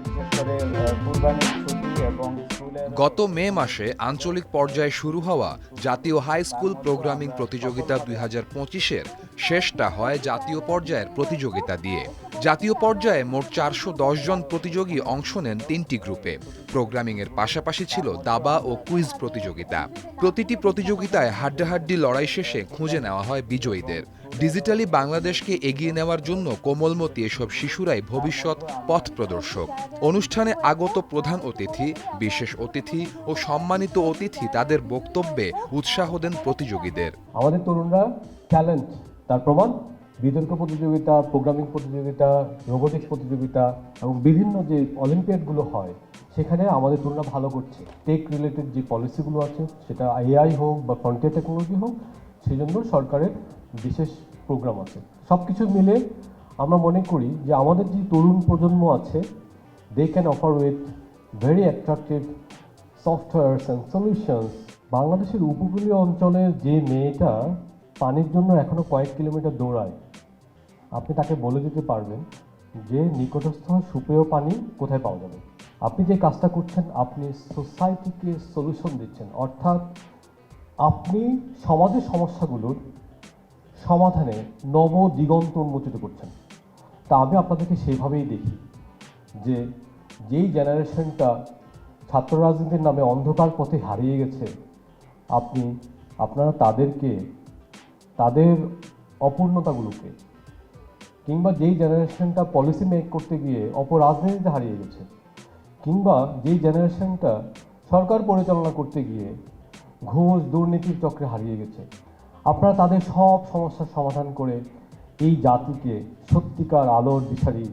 বিশেষ করে কুরবানির ছুটি এবং স্কুলের গত মে মাসে আঞ্চলিক পর্যায়ে শুরু হওয়া জাতীয় হাই স্কুল প্রোগ্রামিং প্রতিযোগিতা 2025-এর শেষটা হয় জাতীয় পর্যায়ের প্রতিযোগিতা দিয়ে। জাতীয় পর্যায়ে মোট 410 জন প্রতিযোগী অংশ নেন 3টি গ্রুপে। প্রোগ্রামিংয়ের পাশাপাশি ছিল দাবা ও কুইজ প্রতিযোগিতা। প্রতিটি প্রতিযোগিতায় হাড্ডাহাড্ডি লড়াই শেষে খুঁজে নেওয়া হয় বিজয়ীদের। ডিজিটালি বাংলাদেশকে এগিয়ে নেওয়ার জন্য কোমলমতি এসব শিশুরাই ভবিষ্যৎ পথ প্রদর্শক। অনুষ্ঠানে আগত প্রধান অতিথি, বিশেষ অতিথি ও সম্মানিত অতিথি তাদের বক্তব্যে উৎসাহ দেন প্রতিযোগীদের। আমাদের তরুণরা ট্যালেন্ট, তার প্রমাণ বিতর্ক প্রতিযোগিতা, প্রোগ্রামিং প্রতিযোগিতা, রোবোটিক্স প্রতিযোগিতা এবং বিভিন্ন যে অলিম্পিয়াডগুলো হয় সেখানে আমাদের তরুণরা ভালো করছে। টেক রিলেটেড যে পলিসিগুলো আছে, সেটা এআই হোক বা ফ্রন্টিয়ার টেকনোলজি হোক, সেই জন্য সরকারের বিশেষ প্রোগ্রাম আছে। সব কিছু মিলে আমরা মনে করি যে আমাদের যে তরুণ প্রজন্ম আছে, they can offer with very attractive softwares and solutions. বাংলাদেশের উপকূলীয় অঞ্চলের যে মেয়েটা পানির জন্য এখনও কয়েক কিলোমিটার দৌড়ায়, আপনি তাকে বলে দিতে পারবেন যে নিকটস্থ সুপেয় পানি কোথায় পাওয়া যাবে। আপনি যে কাজটা করছেন, আপনি সোসাইটিকে সলিউশন দিচ্ছেন, অর্থাৎ আপনি সমাজের সমস্যাগুলোর সমাধানে নব দিগন্ত উন্মোচিত করছেন। তা আমি আপনাদেরকে সেইভাবেই দেখি যে যেই জেনারেশনটা ছাত্র রাজনীতির নামে অন্ধকার পথে হারিয়ে গেছে, আপনারা তাদেরকে তাদের অপূর্ণতাগুলোকে, কিংবা যেই জেনারেশনটা পলিসি মেক করতে গিয়ে অপরাজনীতিতে হারিয়ে গেছে, কিংবা যেই জেনারেশনটা সরকার পরিচালনা করতে গিয়ে ঘুষ দুর্নীতির চক্রে হারিয়ে গেছে, আপনারা তাদের সব সমস্যার সমাধান করে এই জাতিকে সত্যিকার আলোর দিশারি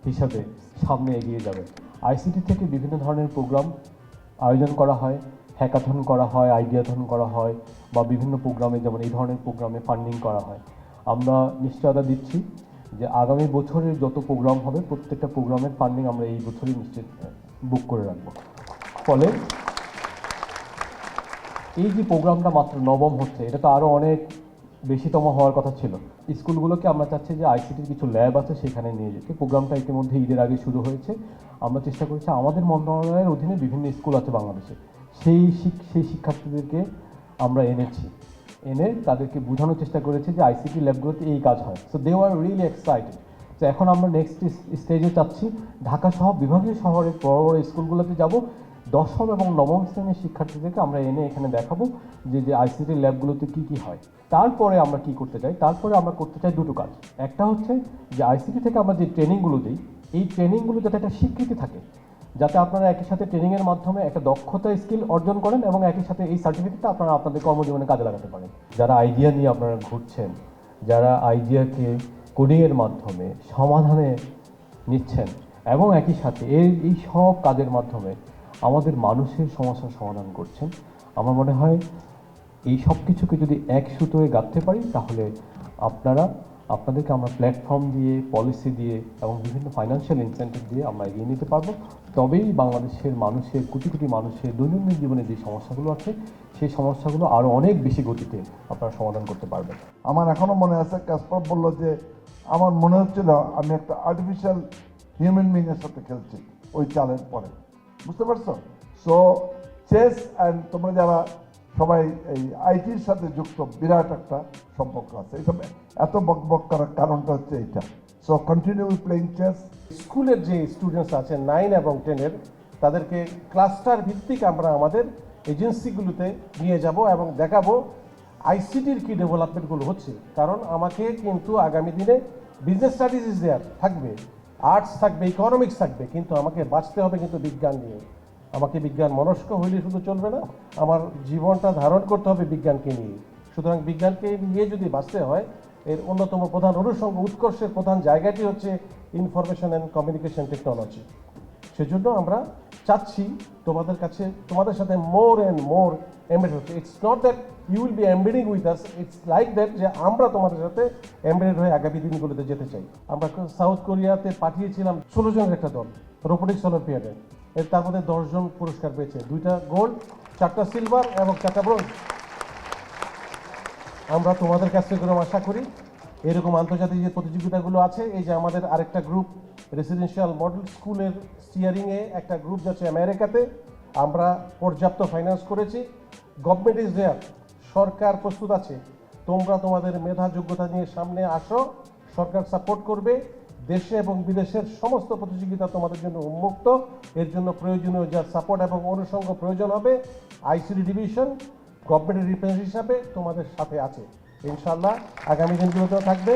হিসাবে সামনে এগিয়ে যাবে। আইসিটি থেকে বিভিন্ন ধরনের প্রোগ্রাম আয়োজন করা হয়, হ্যাকাথন করা হয়, আইডিয়াথন করা হয়, বা বিভিন্ন প্রোগ্রামে, যেমন এই ধরনের প্রোগ্রামে ফান্ডিং করা হয়। আমরা নিশ্চয়তা দিচ্ছি যে আগামী বছরের যত প্রোগ্রাম হবে, প্রত্যেকটা প্রোগ্রামের ফান্ডিং আমরা এই বছরই নিশ্চিত বুক করে রাখবো। ফলে এই যে প্রোগ্রামটা মাত্র নবম হচ্ছে, এটা তো আরও অনেক বেশিতম হওয়ার কথা ছিল। স্কুলগুলোকে আমরা চাচ্ছি যে আইসিটির কিছু ল্যাব আছে সেখানে নিয়ে যেতে। প্রোগ্রামটা ইতিমধ্যে ঈদের আগে শুরু হয়েছে। আমরা চেষ্টা করেছি, আমাদের মন্ত্রণালয়ের অধীনে বিভিন্ন স্কুল আছে বাংলাদেশে, সেই শিক্ষার্থীদেরকে আমরা এনে তাদেরকে বোঝানোর চেষ্টা করেছি যে আইসিটি ল্যাবগুলোতে এই কাজ হয়। So they are really excited. তো এখন আমরা নেক্সট স্টেজে চাচ্ছি ঢাকা সহ বিভাগীয় শহরের বড় বড় স্কুলগুলোতে যাব, দশম এবং নবম শ্রেণীর শিক্ষার্থীদেরকে আমরা এনে এখানে দেখাবো যে আইসিটি ল্যাবগুলোতে কী কী হয়। তারপরে আমরা কি করতে চাই, তারপরে আমরা করতে চাই দুটো কাজ। একটা হচ্ছে যে আইসিটি থেকে আমরা যে ট্রেনিংগুলো দিই, এই ট্রেনিংগুলো যাতে একটা স্বীকৃতি থাকে, যাতে আপনারা একই সাথে ট্রেনিংয়ের মাধ্যমে একটা দক্ষতা স্কিল অর্জন করেন এবং একই সাথে এই সার্টিফিকেটটা আপনারা আপনাদের কর্মজীবনে কাজে লাগাতে পারেন। যারা আইডিয়া নিয়ে আপনারা ঘুরছেন, যারা আইডিয়াকে কোডিংয়ের মাধ্যমে সমাধানে নিচ্ছেন এবং একই সাথে এই সব কাজের মাধ্যমে আমাদের মানুষের সমস্যার সমাধান করছেন, আমার মনে হয় এই সব কিছুকে যদি এক সুতোয় গাঁথতে পারি, তাহলে আপনাদেরকে আমরা প্ল্যাটফর্ম দিয়ে, পলিসি দিয়ে এবং বিভিন্ন ফাইন্যান্সিয়াল ইনসেন্টিভ দিয়ে আমরা এগিয়ে নিতে পারবো। তবেই বাংলাদেশের মানুষের, কোটি কোটি মানুষের দৈনন্দিন জীবনে যে সমস্যাগুলো আছে, সেই সমস্যাগুলো আরও অনেক বেশি গতিতে আপনারা সমাধান করতে পারবেন। আমার এখনও মনে আছে, কাসপার বলল যে আমার মনে হচ্ছিল আমি একটা আর্টিফিশিয়াল হিউম্যান বিংয়ের সাথে খেলছি ওই চালের পরে। বুঝতে পারছো? সো চেস অ্যান্ড তোমরা যারা সবাই এই আইটির সাথে যুক্ত, বিরাট একটা সম্পর্ক আছে। এইসব এত বকবক করার কারণটা হচ্ছে এইটা। So continue playing chess. স্কুলের যে স্টুডেন্টস আছেন 9 এবং 10-এর, তাদেরকে ক্লাস্টার ভিত্তিক আমরা আমাদের এজেন্সিগুলোতে নিয়ে যাব এবং দেখাবো আইসিটির কী ডেভেলপমেন্টগুলো হচ্ছে। কারণ আমাকে কিন্তু আগামী দিনে বিজনেস স্টাডিজ ইজ দেয়ার থাকবে, আর্টস থাকবে, ইকোনমিক্স থাকবে, কিন্তু আমাকে বাঁচতে হবে কিন্তু বিজ্ঞান নিয়ে। আমাকে বিজ্ঞান মনস্ক হইলে শুধু চলবে না, আমার জীবনটা ধারণ করতে হবে বিজ্ঞানকে নিয়ে। সুতরাং বিজ্ঞানকে নিয়ে যদি বাঁচতে হয়, এর অন্যতম প্রধান অনুষঙ্গ, উৎকর্ষের প্রধান জায়গাটি হচ্ছে ইনফরমেশন অ্যান্ড কমিউনিকেশন টেকনোলজি। সেজন্য আমরা চাচ্ছি তোমাদের সাথে মোর অ্যান্ড মোর এমবেড হচ্ছে। It's not that you will be embedding with us, it's like that যে আমরা তোমাদের সাথে এমবেডেড হয়ে আগামী দিনগুলোতে যেতে চাই। আমরা সাউথ কোরিয়াতে পাঠিয়েছিলাম 16 জনের একটা দল রোবোটিক্স অলিম্পিয়াডে। তার মধ্যে 10 জন পুরস্কার পেয়েছে, 2টা গোল্ড, 4টা সিলভার এবং 4টা ব্রোঞ্জ। আমরা তোমাদের কাছ থেকে আশা করি এরকম আন্তর্জাতিক যে প্রতিযোগিতাগুলো আছে, এই যে আমাদের আরেকটা গ্রুপ রেসিডেন্সিয়াল মডেল স্কুলের স্টিয়ারিংয়ে একটা গ্রুপ যাচ্ছে আমেরিকাতে, আমরা পর্যাপ্ত ফাইন্যান্স করেছি। গভর্নমেন্ট ইজ দেয়ার, সরকার প্রস্তুত আছে, তোমরা তোমাদের মেধা যোগ্যতা নিয়ে সামনে আসো, সরকার সাপোর্ট করবে। দেশে এবং বিদেশের সমস্ত প্রতিযোগিতা তোমাদের জন্য উন্মুক্ত। এর জন্য প্রয়োজনীয় যা সাপোর্ট এবং অনুষঙ্গ প্রয়োজন হবে, আইসিডি ডিভিশন গভর্নমেন্টের রিপ্রেজেন্টেটিভ হিসাবে তোমাদের সাথে আছে। ইনশাআল্লাহ আগামী দিনগুলোতেও থাকবে।